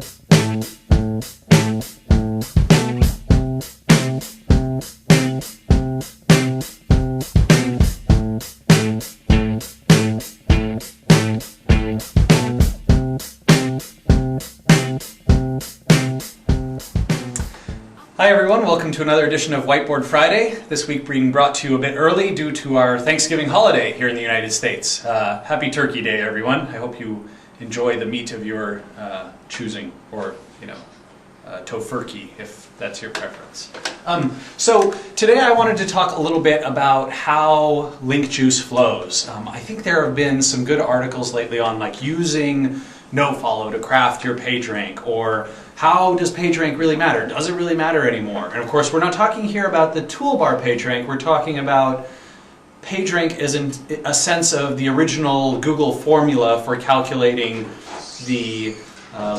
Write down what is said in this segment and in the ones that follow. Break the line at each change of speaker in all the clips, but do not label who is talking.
Hi everyone, welcome to another edition of Whiteboard Friday. This week being brought to you a bit early due to our Thanksgiving holiday here in the United States. Happy Turkey Day, everyone. I hope you enjoy the meat of your choosing, or, tofurkey, if that's your preference. So today I wanted to talk a little bit about how link juice flows. I think there have been some good articles lately on like using nofollow to craft your PageRank, or how does PageRank really matter? Does it really matter anymore? And of course, we're not talking here about the toolbar PageRank. We're talking about PageRank as in a sense of the original Google formula for calculating the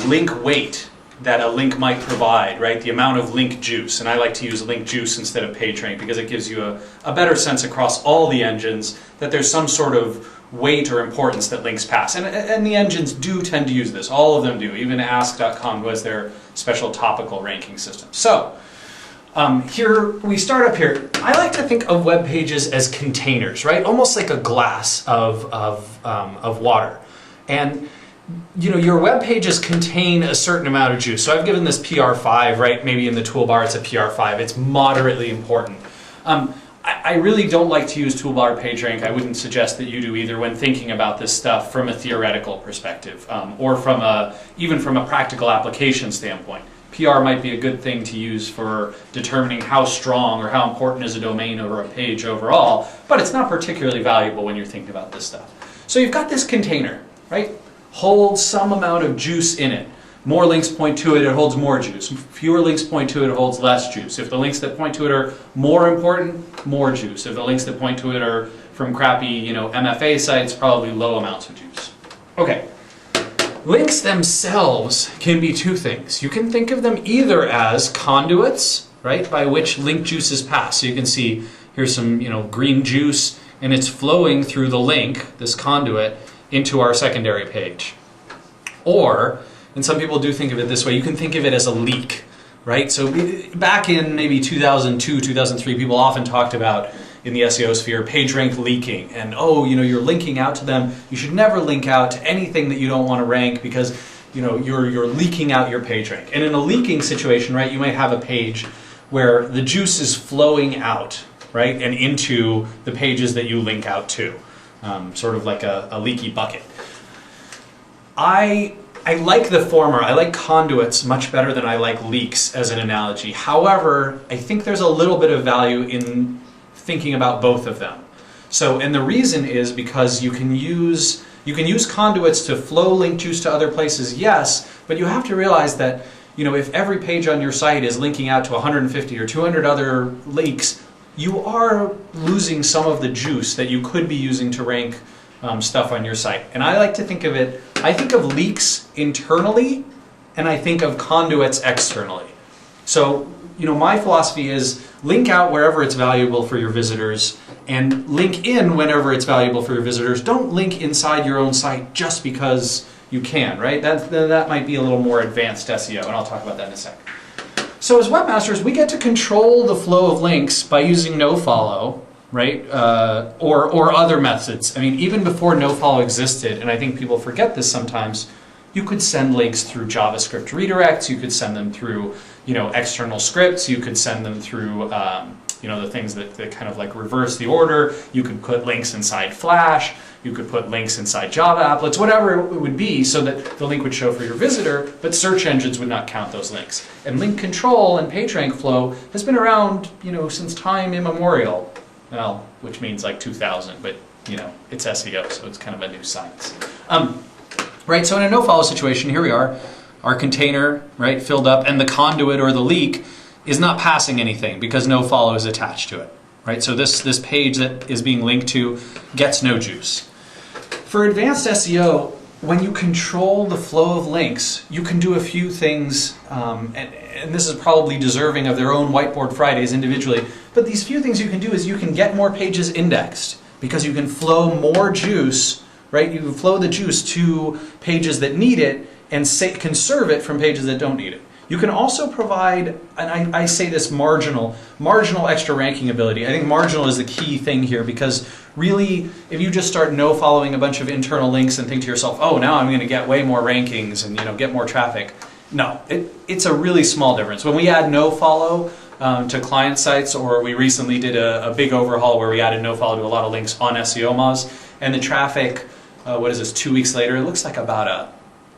link weight that a link might provide, right? The amount of link juice. And I like to use link juice instead of PageRank because it gives you a better sense across all the engines that there's some sort of weight or importance that links pass. And the engines do tend to use this. All of them do. Even Ask.com, who has their special topical ranking system. So here we start up here. I like to think of web pages as containers, right? Almost like a glass of water. And your web pages contain a certain amount of juice. So I've given this PR5, right? Maybe in the toolbar it's a PR5. It's moderately important. I really don't like to use toolbar PageRank. I wouldn't suggest that you do either when thinking about this stuff from a theoretical perspective, or even from a practical application standpoint. PR might be a good thing to use for determining how strong or how important is a domain over a page overall, but it's not particularly valuable when you're thinking about this stuff. So you've got this container, right? Holds some amount of juice in it. More links point to it, it holds more juice. Fewer links point to it, it holds less juice. If the links that point to it are more important, more juice. If the links that point to it are from crappy, MFA sites, probably low amounts of juice. Okay. Links themselves can be two things. You can think of them either as conduits, right, by which link juices pass. So you can see here's some, green juice, and it's flowing through the link, this conduit, into our secondary page. Or, and some people do think of it this way, you can think of it as a leak, right? So back in maybe 2002, 2003, people often talked about, in the SEO sphere, PageRank leaking. And you're linking out to them. You should never link out to anything that you don't want to rank because you're leaking out your PageRank. And in a leaking situation, right, you might have a page where the juice is flowing out, right, and into the pages that you link out to. Sort of like a leaky bucket. I like the former. I like conduits much better than I like leaks as an analogy. However, I think there's a little bit of value in thinking about both of them. And the reason is because you can use conduits to flow link juice to other places, yes, but you have to realize that if every page on your site is linking out to 150 or 200 other links, you are losing some of the juice that you could be using to rank stuff on your site. And I like to think of it, I think of leaks internally, and I think of conduits externally. So, my philosophy is link out wherever it's valuable for your visitors, and link in whenever it's valuable for your visitors. Don't link inside your own site just because you can, right? That might be a little more advanced SEO, and I'll talk about that in a sec. So as webmasters, we get to control the flow of links by using nofollow, right? Or other methods. I mean, even before nofollow existed, and I think people forget this sometimes, you could send links through JavaScript redirects. You could send them through, external scripts. You could send them through, the things that kind of like reverse the order. You could put links inside Flash. You could put links inside Java applets, whatever it would be, so that the link would show for your visitor, but search engines would not count those links. And link control and PageRank flow has been around, since time immemorial. Well, which means like 2000, but it's SEO, so it's kind of a new science. Right, so in a nofollow situation, here we are, our container, right, filled up, and the conduit or the leak is not passing anything because nofollow is attached to it. Right, so this page that is being linked to gets no juice. For advanced SEO, when you control the flow of links, you can do a few things, and this is probably deserving of their own Whiteboard Fridays individually, but these few things you can do is you can get more pages indexed because you can flow more juice right? You flow the juice to pages that need it and conserve it from pages that don't need it. You can also provide, and I say this marginal extra ranking ability. I think marginal is the key thing here, because really, if you just start no-following a bunch of internal links and think to yourself, oh, now I'm going to get way more rankings and get more traffic. No, it's a really small difference. When we add no-follow to client sites, or we recently did a big overhaul where we added no-follow to a lot of links on SEO Moz, and the traffic, 2 weeks later, it looks like about a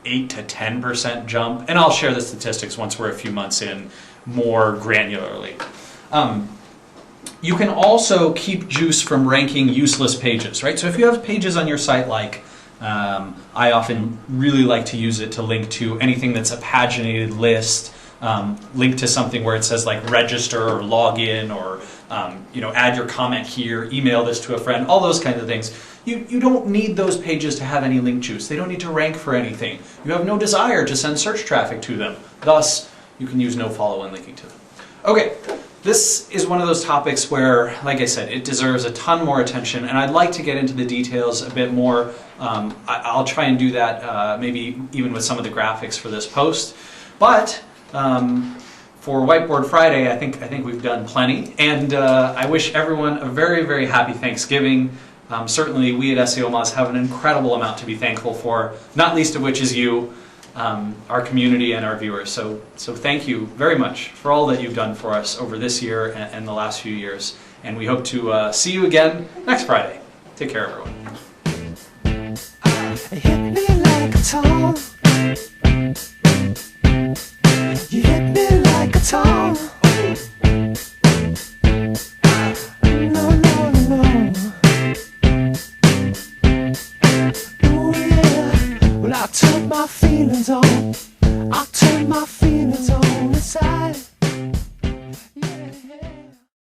8 to 10% jump, and I'll share the statistics once we're a few months in more granularly. You can also keep juice from ranking useless pages, right? So if you have pages on your site like, I often really like to use it to link to anything that's a paginated list, link to something where it says like register or log in, or add your comment here, email this to a friend, all those kinds of things. You don't need those pages to have any link juice. They don't need to rank for anything. You have no desire to send search traffic to them. Thus, you can use no-follow when linking to them. Okay, this is one of those topics where, like I said, it deserves a ton more attention, and I'd like to get into the details a bit more. I'll try and do that maybe even with some of the graphics for this post. But for Whiteboard Friday, I think we've done plenty, and I wish everyone a very, very happy Thanksgiving. Certainly we at SEO Moz have an incredible amount to be thankful for, not least of which is you, our community and our viewers. So thank you very much for all that you've done for us over this year and the last few years. And we hope to see you again next Friday. Take care, everyone. Hit me like a tom. You hit me like a tom. I turn my feelings on inside.